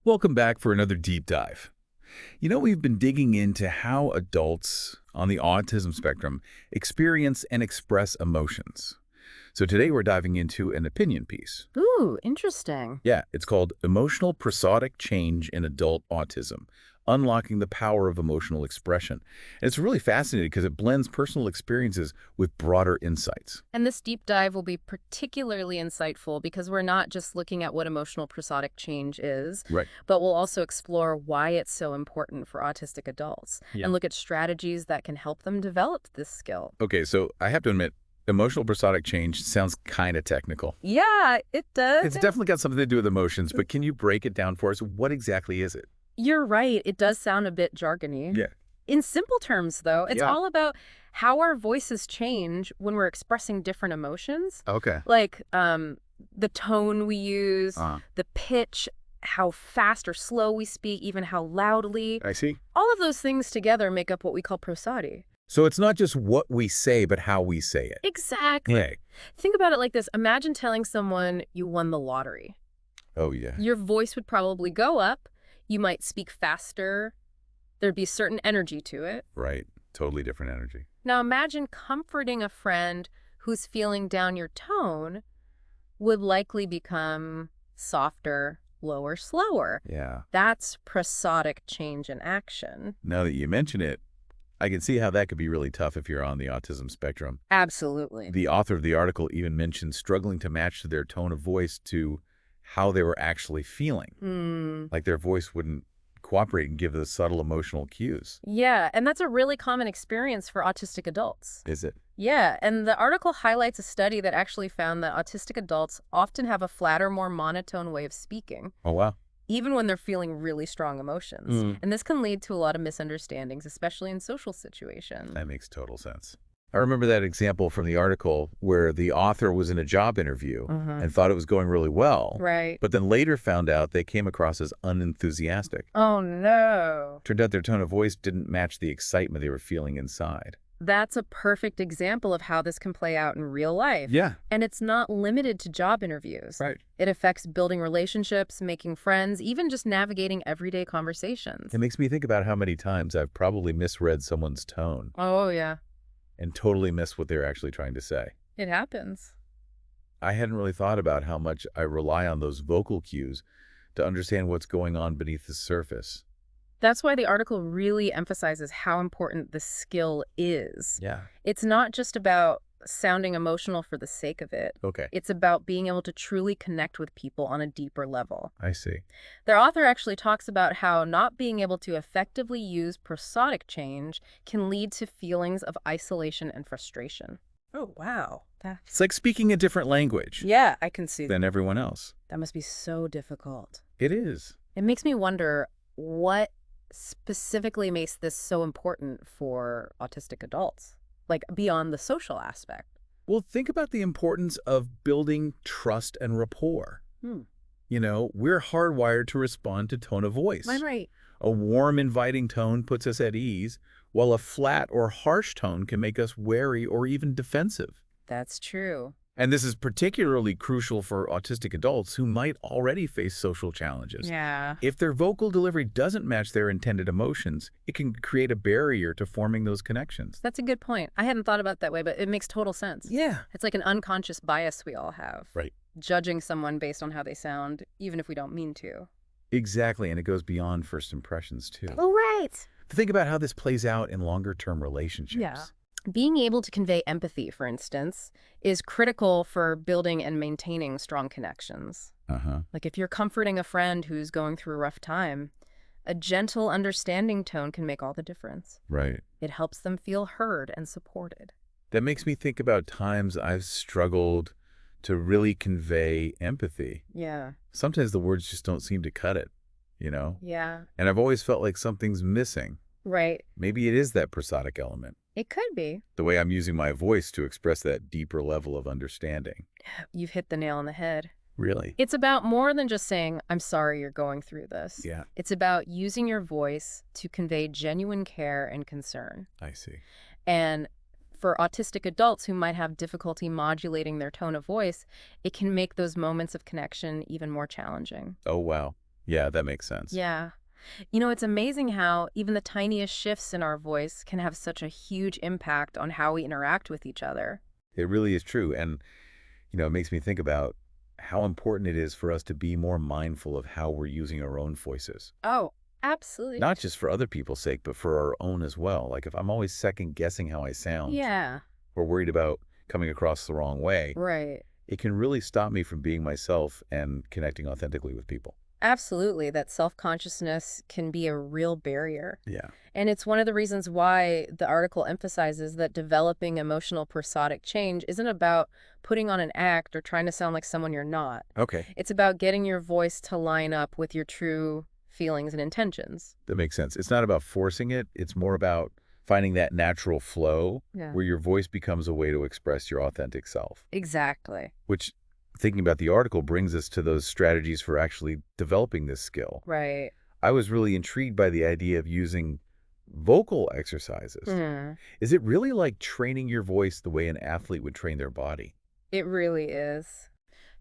Welcome back for another deep dive. We've been digging into how adults on the autism spectrum experience and express emotions. So today we're diving into an opinion piece. Ooh, interesting. Yeah, it's called Emotional Prosodic Change in Adult Autism, Unlocking the Power of Emotional Expression. And it's really fascinating because it blends personal experiences with broader insights. And this deep dive will be particularly insightful because we're not just looking at what emotional prosodic change is, Right. but we'll also explore why it's so important for autistic adults and look at strategies that can help them develop this skill. Okay, so I have to admit, emotional prosodic change sounds kind of technical. Yeah, it does. It's definitely got something to do with emotions, but can you break it down for us? What exactly is it? You're right. It does sound a bit jargony. Yeah. In simple terms, though, it's Yeah. all about how our voices change when we're expressing different emotions. Okay. Like the tone we use, the pitch, how fast or slow we speak, even how loudly. I see. All of those things together make up what we call prosody. So it's not just what we say, but how we say it. Exactly. Right. Think about it like this. Imagine telling someone you won the lottery. Oh, yeah. Your voice would probably go up. You might speak faster. There'd be a certain energy to it. Right. Totally different energy. Now imagine comforting a friend who's feeling down. Your tone would likely become softer, lower, slower. Yeah. That's prosodic change in action. Now that you mention it, I can see how that could be really tough if you're on the autism spectrum. Absolutely. The author of the article even mentioned struggling to match their tone of voice to how they were actually feeling. Like their voice wouldn't cooperate and give the subtle emotional cues. Yeah, and that's a really common experience for autistic adults. Is it? Yeah, and the article highlights a study that actually found that autistic adults often have a flatter, more monotone way of speaking, Oh, wow. even when they're feeling really strong emotions. And this can lead to a lot of misunderstandings, especially in social situations. That makes total sense. I remember that example from the article where the author was in a job interview and thought it was going really well. Right. But then later found out they came across as unenthusiastic. Oh, no. Turned out their tone of voice didn't match the excitement they were feeling inside. That's a perfect example of how this can play out in real life. Yeah. And it's not limited to job interviews. Right. It affects building relationships, making friends, even just navigating everyday conversations. It makes me think about how many times I've probably misread someone's tone Oh, yeah. and totally missed what they're actually trying to say. It happens. I hadn't really thought about how much I rely on those vocal cues to understand what's going on beneath the surface. That's why the article really emphasizes how important this skill is. Yeah. It's not just about sounding emotional for the sake of it. Okay. It's about being able to truly connect with people on a deeper level. I see. Their author actually talks about how not being able to effectively use prosodic change can lead to feelings of isolation and frustration. Oh, wow. It's like speaking a different language Yeah, I can see that. than everyone else. That must be so difficult. It is. It makes me wonder what specifically makes this so important for autistic adults, like beyond the social aspect. Well, think about the importance of building trust and rapport. We're hardwired to respond to tone of voice. Right. A warm, inviting tone puts us at ease, while a flat or harsh tone can make us wary or even defensive. That's true. And this is particularly crucial for autistic adults who might already face social challenges. Yeah. If their vocal delivery doesn't match their intended emotions, it can create a barrier to forming those connections. That's a good point. I hadn't thought about it that way, but it makes total sense. Yeah. It's like an unconscious bias we all have. Right. Judging someone based on how they sound, even if we don't mean to. Exactly, and it goes beyond first impressions, too. Oh, right. Think about how this plays out in longer-term relationships. Yeah. Being able to convey empathy, for instance, is critical for building and maintaining strong connections. Like if you're comforting a friend who's going through a rough time, a gentle, understanding tone can make all the difference. Right. It helps them feel heard and supported. That makes me think about times I've struggled to really convey empathy. Yeah. Sometimes the words just don't seem to cut it, Yeah. And I've always felt like something's missing. Right. Maybe it is that prosodic element. It could be. The way I'm using my voice to express that deeper level of understanding. You've hit the nail on the head. Really? It's about more than just saying, I'm sorry you're going through this. Yeah. It's about using your voice to convey genuine care and concern. I see. And for autistic adults who might have difficulty modulating their tone of voice, it can make those moments of connection even more challenging. Oh, wow. Yeah, that makes sense. Yeah. It's amazing how even the tiniest shifts in our voice can have such a huge impact on how we interact with each other. It really is true. And, it makes me think about how important it is for us to be more mindful of how we're using our own voices. Oh, absolutely. Not just for other people's sake, but for our own as well. Like if I'm always second guessing how I sound Yeah, or worried about coming across the wrong way, right. it can really stop me from being myself and connecting authentically with people. Absolutely. That self-consciousness can be a real barrier. Yeah. And it's one of the reasons why the article emphasizes that developing emotional prosodic change isn't about putting on an act or trying to sound like someone you're not. Okay. It's about getting your voice to line up with your true feelings and intentions. That makes sense. It's not about forcing it. It's more about finding that natural flow Yeah. where your voice becomes a way to express your authentic self, Exactly. which thinking about the article brings us to those strategies for actually developing this skill. Right. I was really intrigued by the idea of using vocal exercises. Hmm. Is it really like training your voice the way an athlete would train their body? It really is.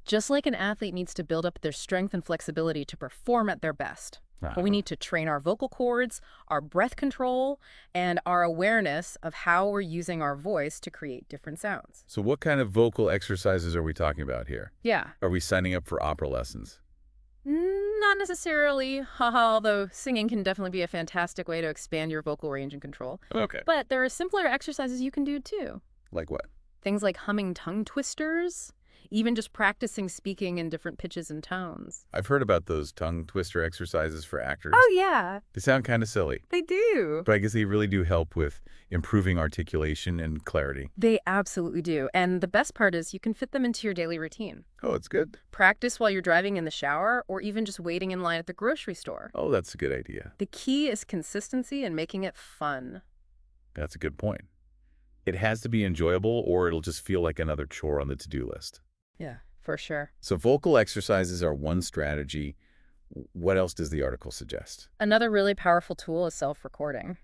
Just like an athlete needs to build up their strength and flexibility to perform at their best, we need to train our vocal cords, our breath control, and our awareness of how we're using our voice to create different sounds. So what kind of vocal exercises are we talking about here? Yeah. Are we signing up for opera lessons? Not necessarily, haha, although singing can definitely be a fantastic way to expand your vocal range and control. Okay. But there are simpler exercises you can do too. Like what? Things like humming tongue twisters, even just practicing speaking in different pitches and tones. I've heard about those tongue twister exercises for actors. Oh, yeah, They sound kind of silly, they do. but I guess they really do help with improving articulation and clarity. They absolutely do. And the best part is you can fit them into your daily routine. Oh, it's good. Practice while you're driving in the shower or even just waiting in line at the grocery store. Oh, that's a good idea. The key is consistency and making it fun. That's a good point. It has to be enjoyable or it'll just feel like another chore on the to-do list. Yeah, for sure. So vocal exercises are one strategy. What else does the article suggest? Another really powerful tool is self-recording.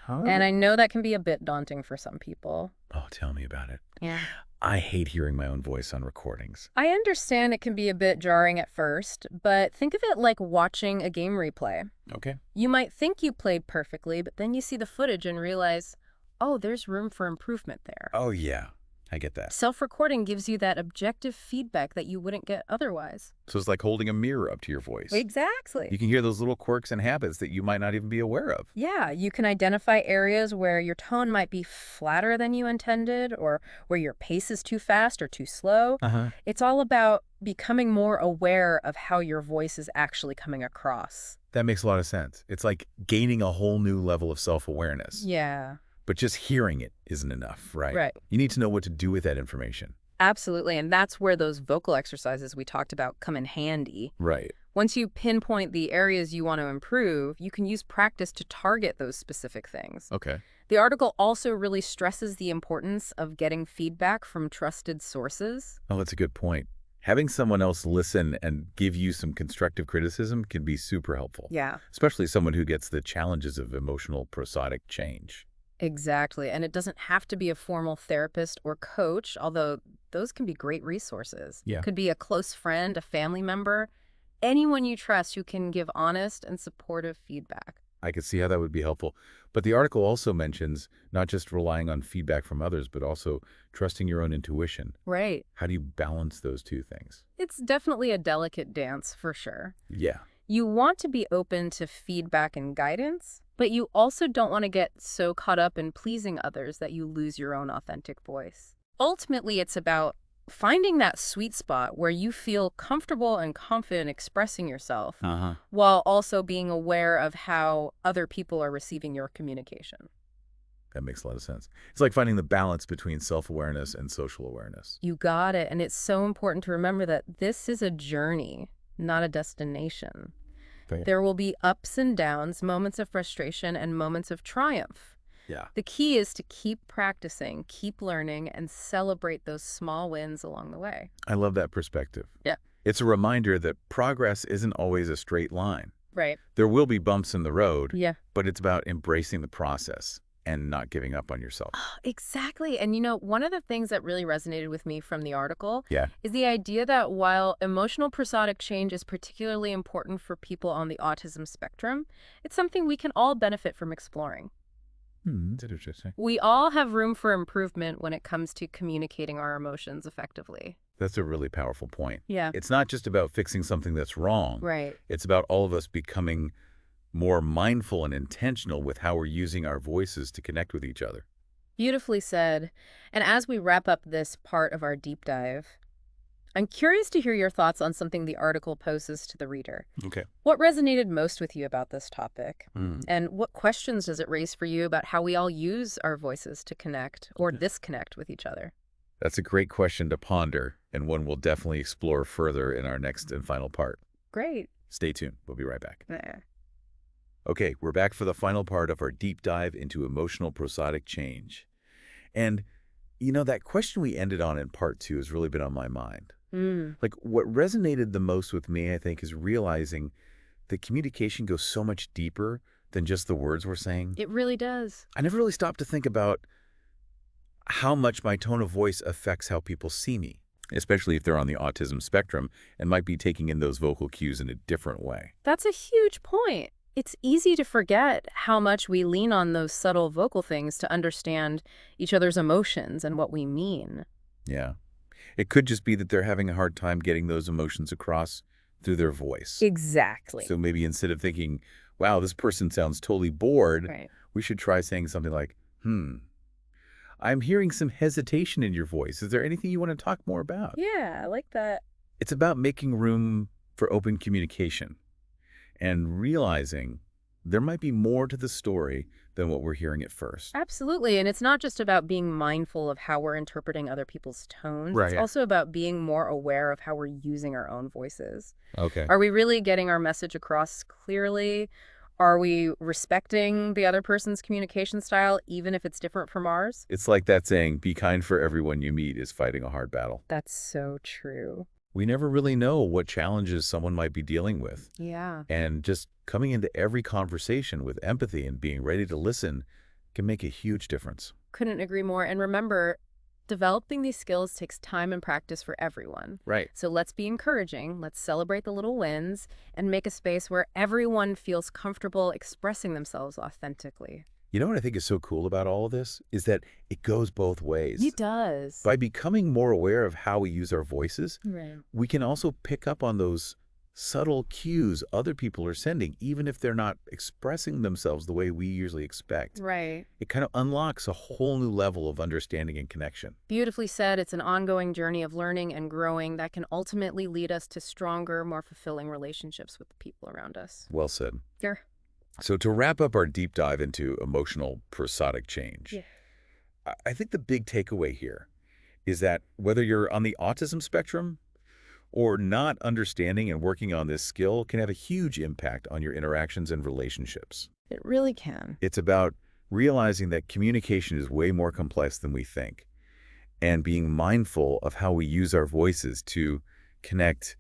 Huh? And I know that can be a bit daunting for some people. Oh, tell me about it. Yeah. I hate hearing my own voice on recordings. I understand it can be a bit jarring at first, but think of it like watching a game replay. Okay. You might think you played perfectly, but then you see the footage and realize, oh, there's room for improvement there. Oh, yeah. I get that. Self-recording gives you that objective feedback that you wouldn't get otherwise. So it's like holding a mirror up to your voice. Exactly. You can hear those little quirks and habits that you might not even be aware of. Yeah, you can identify areas where your tone might be flatter than you intended or where your pace is too fast or too slow. Uh-huh. It's all about becoming more aware of how your voice is actually coming across. That makes a lot of sense. It's like gaining a whole new level of self-awareness. Yeah. But just hearing it isn't enough, right? Right. You need to know what to do with that information. Absolutely, and that's where those vocal exercises we talked about come in handy. Right. Once you pinpoint the areas you want to improve, you can use practice to target those specific things. Okay. The article also really stresses the importance of getting feedback from trusted sources. Oh, that's a good point. Having someone else listen and give you some constructive criticism can be super helpful. Yeah. Especially someone who gets the challenges of emotional prosodic change. Exactly, and it doesn't have to be a formal therapist or coach, although those can be great resources. Yeah. Could be a close friend, a family member, anyone you trust who can give honest and supportive feedback. I could see how that would be helpful. But the article also mentions not just relying on feedback from others, but also trusting your own intuition. Right. How do you balance those two things? It's definitely a delicate dance, for sure. Yeah. You want to be open to feedback and guidance, but you also don't want to get so caught up in pleasing others that you lose your own authentic voice. Ultimately, it's about finding that sweet spot where you feel comfortable and confident expressing yourself while also being aware of how other people are receiving your communication. That makes a lot of sense. It's like finding the balance between self-awareness and social awareness. You got it. And it's so important to remember that this is a journey, not a destination. There will be ups and downs, moments of frustration, and moments of triumph. Yeah. The key is to keep practicing, keep learning, and celebrate those small wins along the way. I love that perspective. Yeah. It's a reminder that progress isn't always a straight line. Right. There will be bumps in the road, Yeah. but it's about embracing the process and not giving up on yourself. Exactly. And one of the things that really resonated with me from the article Yeah. is the idea that while emotional prosodic change is particularly important for people on the autism spectrum, it's something we can all benefit from exploring. That's interesting. We all have room for improvement when it comes to communicating our emotions effectively. That's a really powerful point. Yeah. It's not just about fixing something that's wrong. Right. It's about all of us becoming more mindful and intentional with how we're using our voices to connect with each other. Beautifully said. And as we wrap up this part of our deep dive, I'm curious to hear your thoughts on something the article poses to the reader. Okay. What resonated most with you about this topic? Mm. And what questions does it raise for you about how we all use our voices to connect or disconnect with each other? That's a great question to ponder, and one we'll definitely explore further in our next and final part. Great. Stay tuned. We'll be right back. Nah. Okay, we're back for the final part of our deep dive into emotional prosodic change. And, that question we ended on in part 2 has really been on my mind. Like, what resonated the most with me, I think, is realizing that communication goes so much deeper than just the words we're saying. It really does. I never really stopped to think about how much my tone of voice affects how people see me, especially if they're on the autism spectrum and might be taking in those vocal cues in a different way. That's a huge point. It's easy to forget how much we lean on those subtle vocal things to understand each other's emotions and what we mean. Yeah. It could just be that they're having a hard time getting those emotions across through their voice. Exactly. So maybe instead of thinking, wow, this person sounds totally bored, Right. we should try saying something like, I'm hearing some hesitation in your voice. Is there anything you want to talk more about? Yeah, I like that. It's about making room for open communication and realizing there might be more to the story than what we're hearing at first. Absolutely. And it's not just about being mindful of how we're interpreting other people's tones. Right. It's also about being more aware of how we're using our own voices. Okay. Are we really getting our message across clearly? Are we respecting the other person's communication style, even if it's different from ours? It's like that saying, be kind for everyone you meet is fighting a hard battle. That's so true. We never really know what challenges someone might be dealing with. Yeah. And just coming into every conversation with empathy and being ready to listen can make a huge difference. Couldn't agree more. And remember, developing these skills takes time and practice for everyone. Right. So let's be encouraging, let's celebrate the little wins, and make a space where everyone feels comfortable expressing themselves authentically. You know what I think is so cool about all of this is that it goes both ways. It does. By becoming more aware of how we use our voices, Right. we can also pick up on those subtle cues other people are sending, even if they're not expressing themselves the way we usually expect. Right. It kind of unlocks a whole new level of understanding and connection. Beautifully said. It's an ongoing journey of learning and growing that can ultimately lead us to stronger, more fulfilling relationships with the people around us. Well said. Sure. So to wrap up our deep dive into emotional prosodic change, Yeah. I think the big takeaway here is that whether you're on the autism spectrum or not, understanding and working on this skill can have a huge impact on your interactions and relationships. It really can. It's about realizing that communication is way more complex than we think and being mindful of how we use our voices to connect,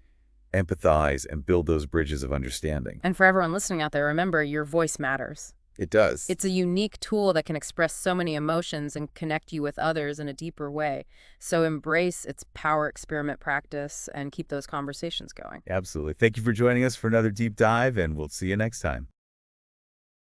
empathize, and build those bridges of understanding. And for everyone listening out there, remember, your voice matters. It does. It's a unique tool that can express so many emotions and connect you with others in a deeper way. So embrace its power, experiment, practice, and keep those conversations going. Absolutely. Thank you for joining us for another deep dive, and we'll see you next time.